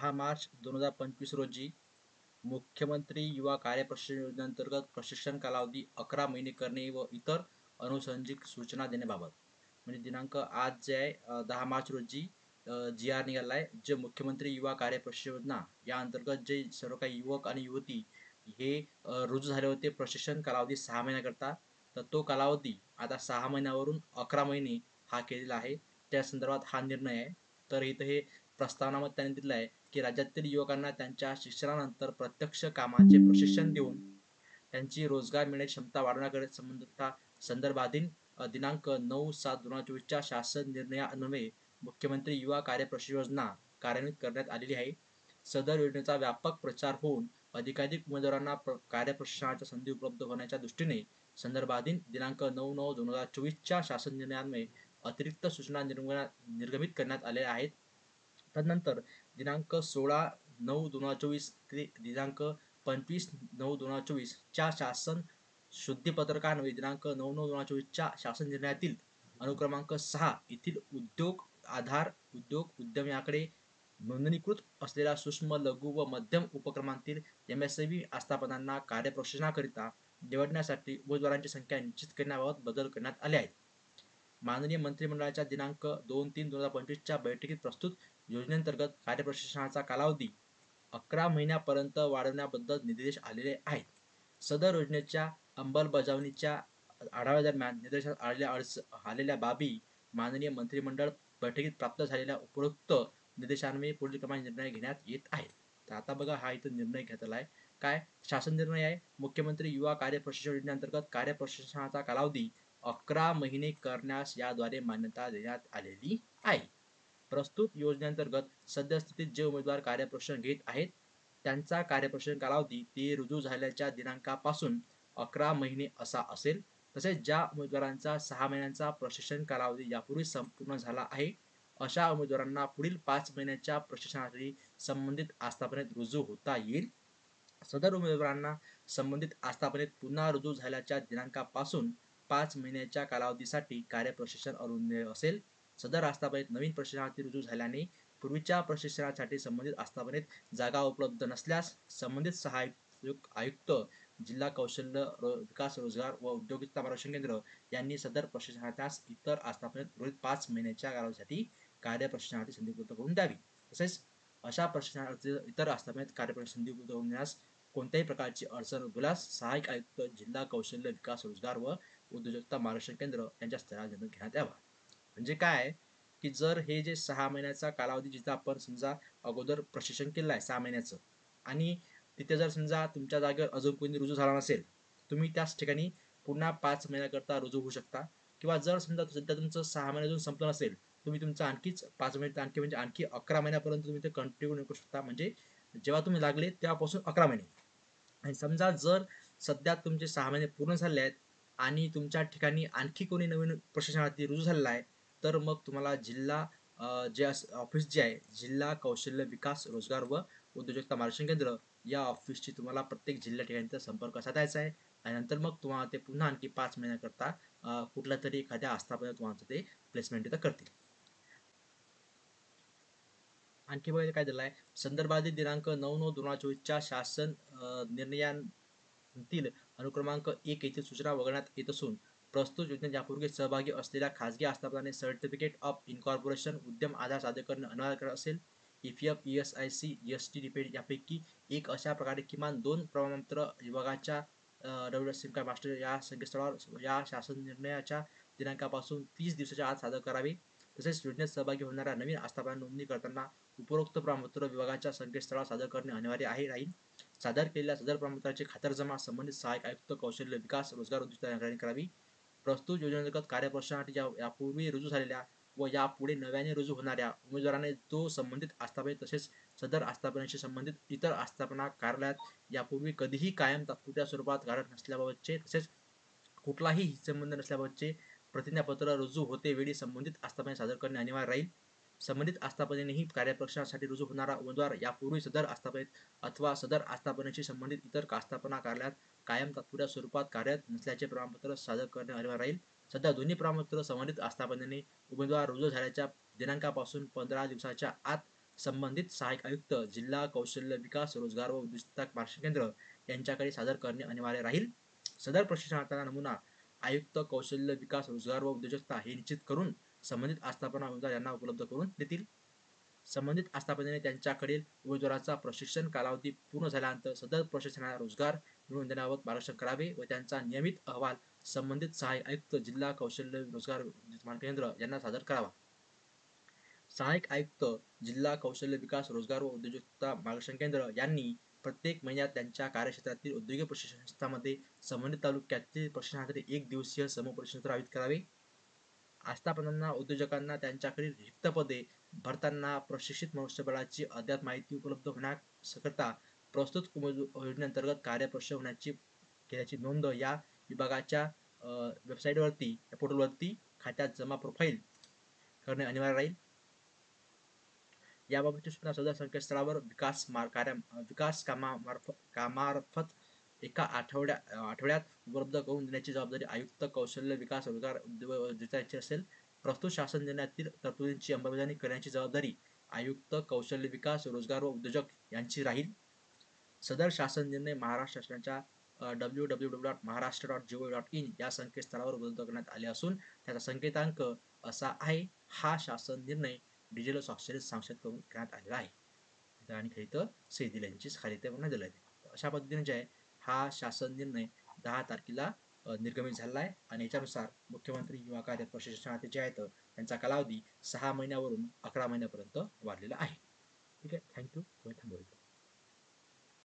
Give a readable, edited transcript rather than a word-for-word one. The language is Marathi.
10 मार्च 2025 रोजी मुख्यमंत्री युवा कार्य प्रशिक्षण योजनेअंतर्गत प्रशिक्षण कालावधी 11 महिने करणे व इतर अनुषंगिक सूचना देण्याबाबत. म्हणजे दिनांक आज जे आहे 10 मार्च रोजी जी आर निघाला आहे. जे मुख्यमंत्री युवा कार्य प्रशिक्षण योजना या अंतर्गत जे सर्व काही युवक आणि युवती हे रुजू झाले होते प्रशिक्षण कालावधी 6 महिन्याकरता. तर तो कालावधी आता 6 महिन्यावरून 11 महिने हा केलेला आहे. त्या संदर्भात हा निर्णय आहे. तर इथं हे प्रस्तावनामध्ये त्यांनी दिलं आहे की राज्यातील युवकांना त्यांच्या शिक्षणानंतर प्रत्यक्ष कामाचे प्रशिक्षण देऊन त्यांची रोजगार मिळण्याची क्षमता वाढवण्याकडे संदर्भातील दिनांक 9/7/2024च्या शासन निर्णयान्वये मुख्यमंत्री युवा कार्य प्रशिक्षण योजना कार्यान्वित करण्यात आलेली आहे. सदर योजनेचा व्यापक प्रचार होऊन अधिकाधिक उमेदवारांना कार्य प्रशिक्षणाच्या संधी उपलब्ध होण्याच्या दृष्टीने संदर्भातील दिनांक 9/9/2024च्या शासन निर्णयान्वये अतिरिक्त सूचना निर्गमित करण्यात आल्या आहेत. तदनंतर दिनांक 16/9/2024 ते दिनांक 25/9/2024च्या शासन शुद्धीपत्रकान्वये दिनांक 9/9/2024च्या शासन निर्णयातील अनुक्रमांक 6 येथील उद्योग आधार उद्योग उद्यमाकडे नोंदणीकृत असलेल्या सूक्ष्म लघु व मध्यम उपक्रमांतील MSME आस्थापनांना कार्यप्रशिक्षणाकरिता निवडण्यासाठी उमेदवारांची संख्या निश्चित करण्याबाबत बदल करण्यात आले आहेत. माननीय मंत्रिमंडळाच्या दिनांक 2/3/2025च्या बैठकीत प्रस्तुत योजनेअंतर्गत कार्यप्रशिक्षणाचा कालावधी 11 महिन्यापर्यंत वाढवण्याबद्दल निर्देश आलेले आहेत. सदर योजनेच्या अंमलबजावणीच्या आढाव्यादरम्यान निर्देशात आलेल्या बाबी माननीय मंत्रिमंडळ बैठकीत प्राप्त झालेल्या उपरोक्त निर्देशान्वये पुढील क्रमाने निर्णय घेण्यात येत आहेत. तर आता बघा हा इथं निर्णय घेतला आहे. काय शासन निर्णय आहे. मुख्यमंत्री युवा कार्य प्रशिक्षण योजनेअंतर्गत कार्य प्रशिक्षणाचा कालावधी 11 महिने करण्यास याद्वारे मान्यता देण्यात आलेली आहे. प्रस्तुत योजनेअंतर्गत सद्यस्थितीत जे उमेदवार कार्यप्रशिक्षण घेत आहेत त्यांचा कार्यप्रशिक्षण कालावधी ते रुजू झाल्याच्या दिनांकापासून 11 महिने असा असेल. तसेच ज्या उमेदवारांचा 6 महिन्यांचा प्रशिक्षण कालावधी यापूर्वी संपूर्ण झाला आहे अशा उमेदवारांना पुढील 5 महिन्याच्या प्रशिक्षणासाठी संबंधित आस्थापनेत रुजू होता येईल. सदर उमेदवारांना संबंधित आस्थापनेत पुन्हा रुजू झाल्याच्या दिनांकापासून 5 महिन्याच्या कालावधीसाठी कार्यप्रशिक्षण अनुज्ञेय असेल. सदर आस्थापनेत नवीन प्रशिक्षणार्थी रुजू झाल्याने पूर्वीच्या प्रशिक्षणासाठी संबंधित आस्थापनेत जागा उपलब्ध नसल्यास संबंधित सहाय्यक आयुक्त जिल्हा कौशल्य विकास रोजगार व उद्योजकता मार्गदर्शन केंद्र यांनी सदर प्रशिक्षणार्थ्यास इतर आस्थापनेत उर्वरित 5 महिन्याच्या कालावधीसाठी कार्यप्रशिक्षणाची संधी उपलब्ध करून द्यावी. तसेच अशा प्रशिक्षणार्थी इतर आस्थापनेत कार्यप्रशिक्षण संधी उपलब्ध करून देण्यास कोणत्याही प्रकारची अडचण उद्भवल्यास सहाय्यक आयुक्त जिल्हा कौशल्य विकास रोजगार व उद्योजकता मार्गदर्शन केंद्र यांच्या स्तरावर निर्णय घेण्यात यावा. म्हणजे काय की जर हे जे 6 महिन्याचा कालावधी जिथं आपण समजा अगोदर प्रशिक्षण केलं आहे 6 महिन्याचं आणि तिथे जर समजा तुमच्या जागेवर अजून कोणी रुजू झाला नसेल तुम्ही त्याच ठिकाणी पुन्हा 5 महिन्याकरता रुजू होऊ शकता. किंवा जर समजा सध्या तुमचं 6 महिने अजून संपलं नसेल तुम्ही तुमचं आणखीच 5 महिने आणखी म्हणजे आणखी 11 महिन्यापर्यंत तुम्ही ते कंटिन्यू करू शकता. म्हणजे जेव्हा तुम्ही लागले तेव्हापासून 11 महिने. आणि समजा जर सध्या तुमचे 6 महिने पूर्ण झाले आहेत आणि तुमच्या ठिकाणी आणखी कोणी नवीन प्रशिक्षणार्थी रुजू झालेला आहे तर मग तुम्हाला जिल्हा जे ऑफिस जे आहे जिल्हा कौशल्य विकास रोजगार व उद्योजकता मार्गदर्शन केंद्र या ऑफिसची तुम्हाला प्रत्येक जिल्हा ठिकाणी संपर्क साधायचा आहे. आणि नंतर मग तुम्हाला ते पुन्हा आणखी 5 महिन्याकरता कुठल्या तरी एखाद्या आस्थापनेत तुम्हाला ते प्लेसमेंट इथं करतील. आणखी बघायला काय दिलं आहे संदर्भातील दिनांक 9/9/2024च्या शासन निर्णयातील अनुक्रमांक 1 येथील सूचना वगळण्यात येत असून प्रस्तुत योजनेत यापूर्वी सहभागी असलेल्या खाजगी आस्थापनाने सर्टिफिकेट ऑफ इन्कॉर्पोरेशन उद्यम आधार सादर करणे अनिवार्य असेल. EPF ESIC EST डिपेंड यापैकी एक अशा प्रकारे किमान 2 प्रमाणपत्र विभागाच्या WSM मास्टर या संकेतस्थळावर या शासन निर्णयाच्या दिनांकापासून 30 दिवसाच्या आत सादर करावे. तसेच योजनेत सहभागी होणाऱ्या नवीन आस्थापना नोंदणी करताना उपरोक्त प्रमाणपत्र विभागाच्या संकेतस्थळावर सादर करणे अनिवार्य राहील. सादर केलेल्या सदर प्रमाणपत्राची खातरजमा संबंधित सहाय्यक आयुक्त कौशल्य विकास रोजगार उद्योजकता करावी. प्रस्तुत योजनेअंतर्गत कार्यप्रशिक्षणासाठी यापूर्वी रुजू झालेल्या व यापुढे नव्याने रुजू होणाऱ्या उमेदवाराने तो संबंधित आस्थापनेत तसेच सदर आस्थापनेशी संबंधित इतर आस्थापना कार्यालयात यापूर्वी कधीही कायम तात्पुरत्या स्वरूपात कार्यरत नसल्याबाबतचे तसेच कुठलाही संबंध नसल्याबाबतचे प्रतिज्ञापत्र रुजू होते वेळी संबंधित आस्थापनेत सादर करणे अनिवार्य राहील. संबंधित आस्थापनेनेही कार्यप्रशिक्षणासाठी रुजू होणारा उमेदवार यापूर्वी सदर आस्थापनेत अथवा सदर आस्थापनेशी संबंधित इतर आस्थापना कार्यालयात कायम तात्पुरत्या स्वरूपात कार्यरत नसल्याचे प्रमाणपत्र सादर करणे अनिवार्य राहील. सध्या दोन्ही प्रमाणपत्र संबंधित आस्थापनेने उमेदवार रुजू झाल्याच्या दिनांकापासून 15 दिवसाच्या आत संबंधित सहाय्यक आयुक्त, जिल्हा कौशल्य विकास, रोजगार व उद्योजकता मार्गदर्शन केंद्र यांच्याकडे सादर करणे अनिवार्य राहील. सदर प्रशिक्षणाचा नमुना आयुक्त कौशल्य विकास, रोजगार व उद्योजकता हे निश्चित करून संबंधित आस्थापना उमेदवार यांना उपलब्ध करून देतील. संबंधित आस्थापनेने त्यांच्याकडील उमेदवाराचा प्रशिक्षण कालावधी पूर्ण झाल्यानंतर सदर प्रशिक्षणाला रोजगार मिळवून देण्याबाबत मार्गदर्शन करावे व त्यांचा नियमित अहवाल संबंधित सहाय्यक आयुक्त, जिल्हा कौशल्य रोजगार मार्गदर्शन केंद्र यांना सादर करावा. सहाय्यक आयुक्त, जिल्हा कौशल्य विकास, रोजगार व उद्योजकता मार्गदर्शन केंद्र यांनी प्रत्येक महिन्यात त्यांच्या कार्यक्षेत्रातील औद्योगिक प्रशिक्षण संस्थांमध्ये संबंधित तालुक्यातील प्रशिक्षणासाठी 1 दिवसीय समूह सत्र आयोजित करावे. आस्थापनांना उद्योजकांना त्यांच्याकडील रिक्त पदे भरताना प्रशिक्षित मनुष्यबळाची अद्ययावत माहिती उपलब्ध होण्याकरिता प्रस्तुत योजनेअंतर्गत कार्यप्रशिक्षण होण्याची केल्याची नोंद या विभागाच्या वेबसाईटवरती पोर्टलवरती खात्यात जमा प्रोफाईल करणे अनिवार्य राहील. याबाबतची सूचना सदर संकेतस्थळावर विकास कामामार्फत एका आठवड्यात उपलब्ध करून देण्याची जबाबदारी आयुक्त कौशल्य विकास, रोजगार उद्योजकता असेल. प्रस्तुत शासन निर्णयातील तरतुदींची अंमलबजावणी करण्याची जबाबदारी आयुक्त कौशल्य विकास, रोजगार व उद्योजक यांची राहील. सदर शासन निर्णय महाराष्ट्र शासनाच्या www.maharashtra.gov.in या संकेतस्थळावर उपलब्ध करण्यात आले असून त्याचा संकेतांक असा आहे. हा शासन निर्णय डिजिटल स्वाक्षरीत संक्षेप करून करण्यात आलेला आहे. आणि खाली तर सही दिल्याची खाली ते पुन्हा दिलं आहे. अशा पद्धतीने जे आहे हा शासन निर्णय 10 तारखेला निर्गमित झालेला आहे आणि याच्यानुसार मुख्यमंत्री युवा कार्य प्रशिक्षणार्थी जे आहेत त्यांचा कालावधी 6 महिन्यावरून 11 महिन्यापर्यंत वाढलेला आहे. ठीक आहे, थँक्यू. थांबवू.